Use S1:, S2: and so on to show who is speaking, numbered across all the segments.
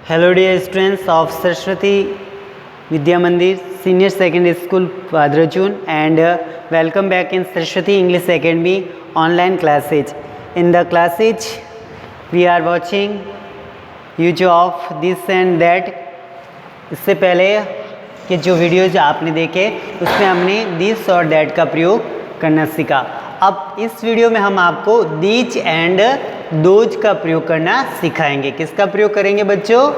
S1: Hello dear students of Saraswati Vidya Mandir Senior Secondary School Padrachun and welcome back in Saraswati English Academy online classes. In the classes we are watching use of this and that. इससे पहले के जो videos आपने देखे उसमें हमने this और that का प्रयोग करना सीखा। अब इस वीडियो में हम आपको दीज एंड दोज का प्रयोग करना सिखाएंगे। किसका प्रयोग करेंगे बच्चों?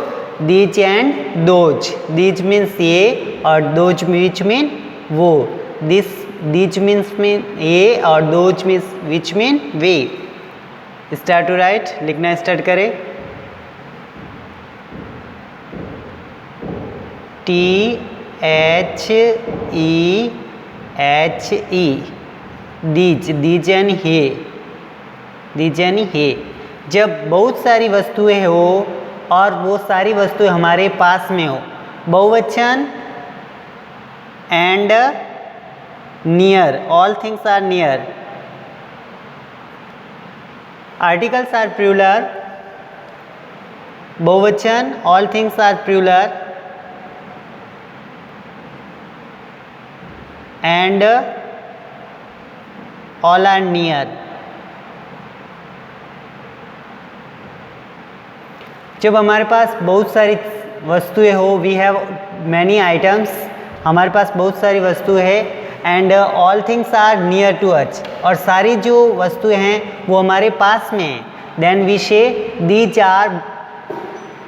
S1: These and those. These means ये और दोज विच मीन वो। दीज मीन्स मीन ये और दोज मीन्स विच मीन वे। स्टार्ट टू राइट, लिखना स्टार्ट करें। THEHE दीज, दीज यानी हे, दीज यानी हे। जब बहुत सारी वस्तुएं हो और वो सारी वस्तुएं हमारे पास में हो, बहुवचन and near, all things are near. Articles are plural, बहुवचन all things are plural and all are near. जब हमारे पास बहुत सारी वस्तुएं हो, वी हैव मैनी आइटम्स, हमारे पास बहुत सारी वस्तुएं हैं and all things are near to us, और सारी जो वस्तुएं हैं वो हमारे पास में हैं, then we say these are,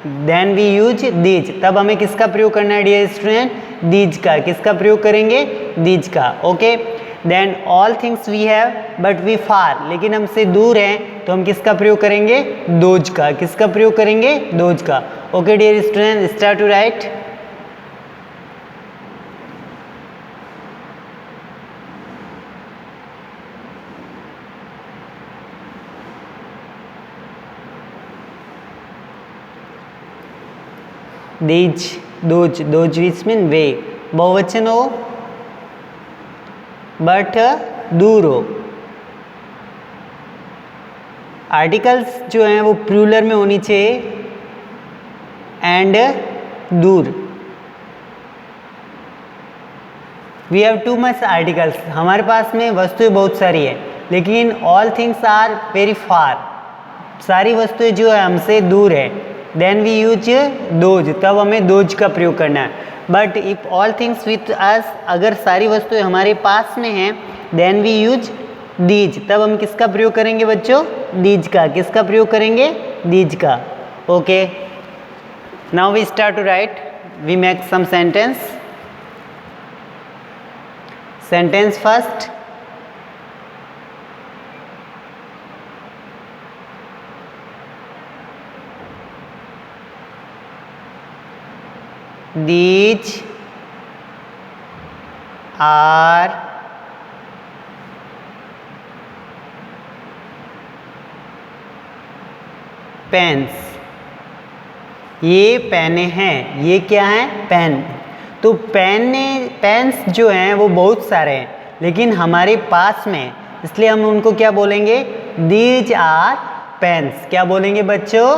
S1: then we use these. तब हमें किसका प्रयोग करना है डियर स्टूडेंट? दीज का। किसका प्रयोग करेंगे? दीज का। Okay. Then all things we have but we far, लेकिन हमसे दूर हैं तो हम किसका प्रयोग करेंगे? दोज का। किसका प्रयोग करेंगे? दोज का। Okay dear student, start to write. These, those, those which mean they. बहुवचन हो बट दूर हो। आर्टिकल्स जो हैं वो प्लूरल में होनी चाहिए एंड दूर। We have too much articles, हमारे पास में वस्तुएं बहुत सारी है, लेकिन all things are very far, सारी वस्तुएं जो है हमसे दूर है। देन वी यूज दोज, तब हमें दोज का प्रयोग करना है। But if all things with us, अगर सारी वस्तुएं हमारे पास में हैं, देन वी यूज दीज, तब हम किसका प्रयोग करेंगे बच्चों? दीज का। किसका प्रयोग करेंगे? दीज का। Okay, now we start to write, we make some sentence. Sentence first, these are pens. ये पेने हैं। ये क्या है? पेन। तो पेन्स जो हैं वो बहुत सारे हैं, लेकिन हमारे पास में, इसलिए हम उनको क्या बोलेंगे? These are pens. क्या बोलेंगे बच्चों?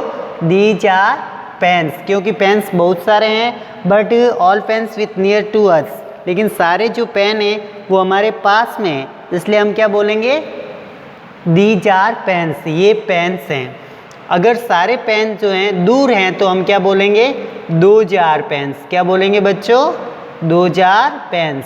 S1: दीज आर पेन्स, क्योंकि पेन्स बहुत सारे हैं but all pens with near to us, लेकिन सारे जो पेन हैं वो हमारे पास में हैं, इसलिए हम क्या बोलेंगे? These are pens. ये पेन्स हैं। अगर सारे पेन जो हैं दूर हैं तो हम क्या बोलेंगे? Those are pens. क्या बोलेंगे बच्चों? Those are pens.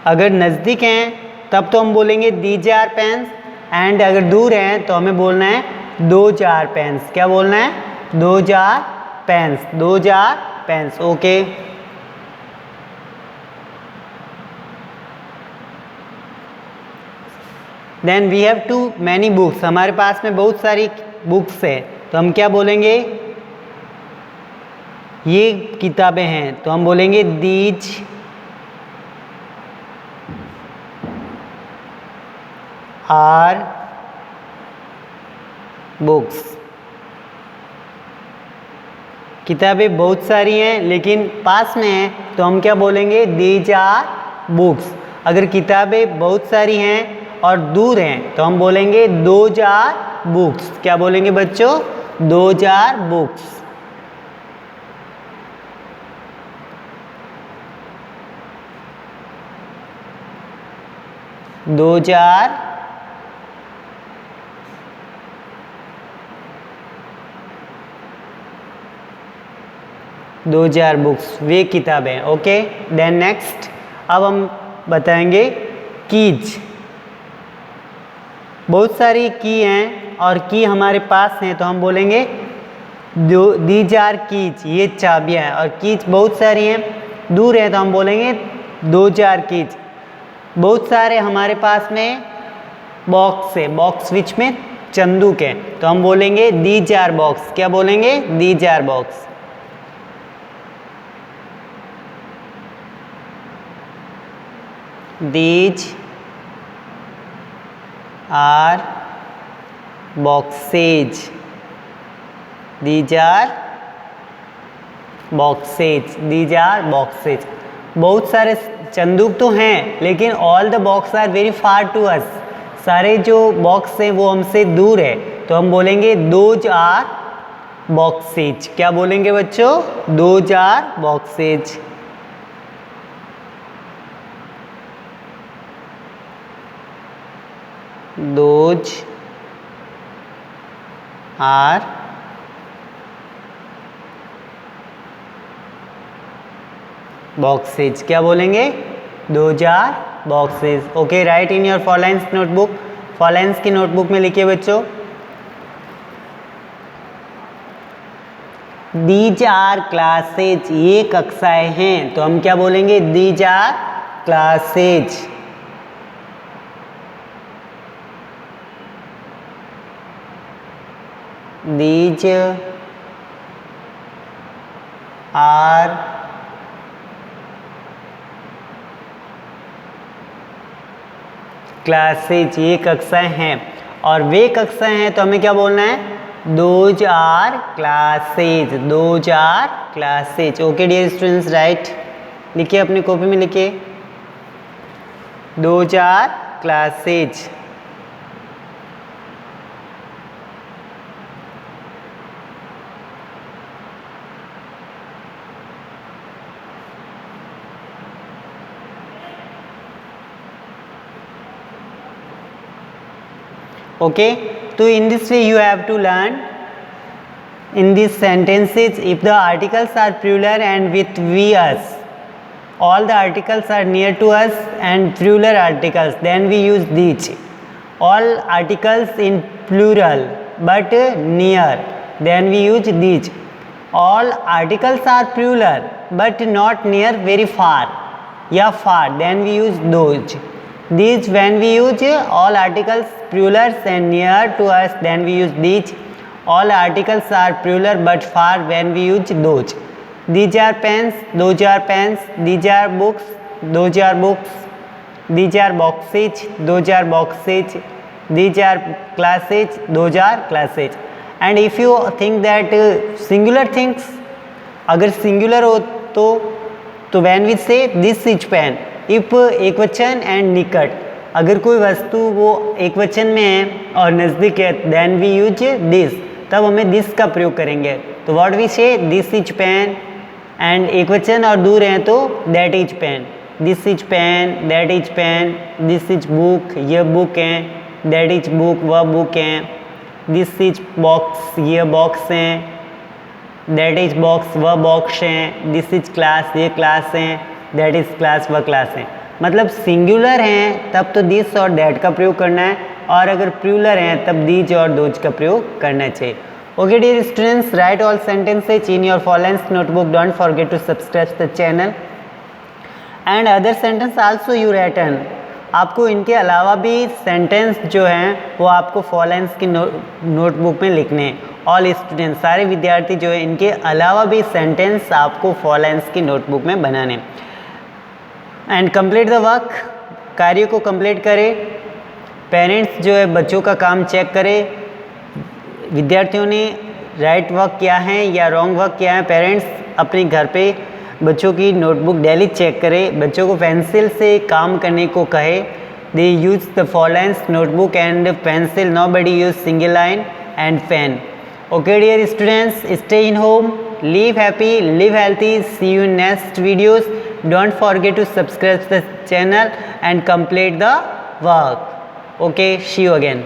S1: अगर नज़दीक हैं तब तो हम बोलेंगे दीज आर पेन्स, एंड अगर दूर हैं तो हमें बोलना है दोज आर पेन्स। क्या बोलना है? Those are pens, those are pens. Okay, then we have too many books, हमारे पास में बहुत सारी बुक्स है, तो हम क्या बोलेंगे? ये किताबें हैं, तो हम बोलेंगे दीज आर बुक्स। किताबें बहुत सारी हैं लेकिन पास में हैं तो हम क्या बोलेंगे, दीज आर बुक्स। अगर किताबें बहुत सारी हैं और दूर हैं तो हम बोलेंगे दोज आर बुक्स। क्या बोलेंगे बच्चों, those are books. Those are books, वे किताबें। ओके, देन नेक्स्ट अब हम बताएंगे कीज। बहुत सारी की हैं और की हमारे पास हैं तो हम बोलेंगे दीज आर कीज, ये चाबियाँ हैं। और कीज बहुत सारी हैं, दूर हैं तो हम बोलेंगे दोज आर कीज। बहुत सारे हमारे पास में बॉक्स है, बॉक्स विच में चंदूक है तो हम बोलेंगे दीज आर बॉक्स। क्या बोलेंगे, these are box. These are boxes. These are boxes. These are boxes. बहुत सारे चंदूक तो हैं लेकिन all the box are very far to us. सारे जो बॉक्स हैं वो हमसे दूर है तो हम बोलेंगे दोज आर बॉक्सेज। क्या बोलेंगे बच्चों, those are boxes. Those are boxes. क्या बोलेंगे, those are boxes. Okay, write in your four lines notebook. Four lines की नोटबुक में लिखिए बच्चों, दीज आर क्लासेज। ये कक्षाएं हैं तो हम क्या बोलेंगे, these are classes. These are classes. ये कक्षाएं हैं और वे कक्षाएं हैं तो हमें क्या बोलना है, those are classes. Those are classes. Okay dear students, write लिखिए, अपनी कॉपी में लिखिए, those are classes. Okay, so in this way you have to learn in these sentences, if the articles are plural and with we us, all the articles are near to us and plural articles, then we use these. All articles in plural but near, then we use these. All articles are plural but not near, very far या far, then we use those. These, when we use all articles plurals and near to us, then we use these. All articles are plural but far, when we use those. These are pens, those are pens. These are books, those are books. These are boxes, those are boxes. These are classes, those are classes. And if you think that singular things, अगर singular हो तो when we say this is pen, if एकवचन and निकट, अगर कोई वस्तु वो एकवचन में है और नज़दीक है, देन वी यूज दिस, तब हमें दिस का प्रयोग करेंगे। तो what we say, this is pen, and एकवचन और दूर हैं तो that is pen. This is pen, that is pen. This is book, ये बुक हैं। दैट इज बुक, वह बुक हैं। दिस इज बॉक्स, ये बॉक्स हैं। दैट इज बॉक्स, वह बॉक्स हैं। दिस इज क्लास, ये क्लास हैं। दैट इज क्लास, वह क्लास है। मतलब सिंगुलर हैं तब तो दिस और दैट का प्रयोग करना है, और अगर प्लूरल हैं तब दीज और दोज का प्रयोग करना चाहिए। Okay dear students, write all sentences in your Fallens notebook. Don't forget to subscribe the channel and other sentence also you written. आपको इनके अलावा भी सेंटेंस जो हैं वो आपको फॉलेंस की नोटबुक में लिखने हैं। ऑल स्टूडेंट्स, सारे विद्यार्थी जो है इनके अलावा भी सेंटेंस आपको फॉलेंस की नोटबुक में बनाने। एंड कंप्लीट द वर्क, कार्य को कंप्लीट करें। पेरेंट्स जो है बच्चों का काम चेक करें। विद्यार्थियों ने राइट वर्क क्या है या रॉन्ग वर्क क्या है, पेरेंट्स अपने घर पे बच्चों की नोटबुक डेली चेक करें, बच्चों को पेंसिल से काम करने को कहे। They use the four lines notebook and pencil, nobody use single line and pen. Okay dear students, stay in home, live happy, live healthy, see you in next videos. Don't forget to subscribe the channel and complete the work. Okay, see you again.